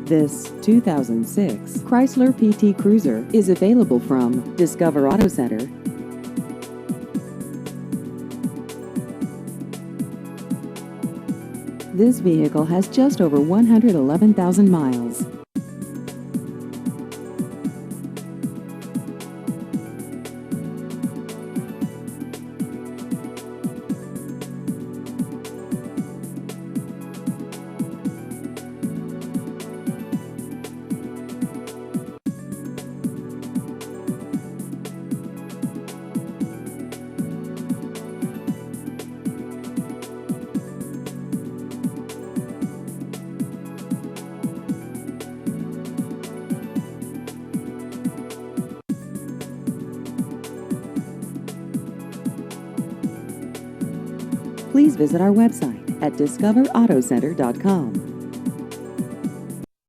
This 2006 Chrysler PT Cruiser is available from Discover Auto Center. This vehicle has just over 111,000 miles. Please visit our website at discoverautocenter.com.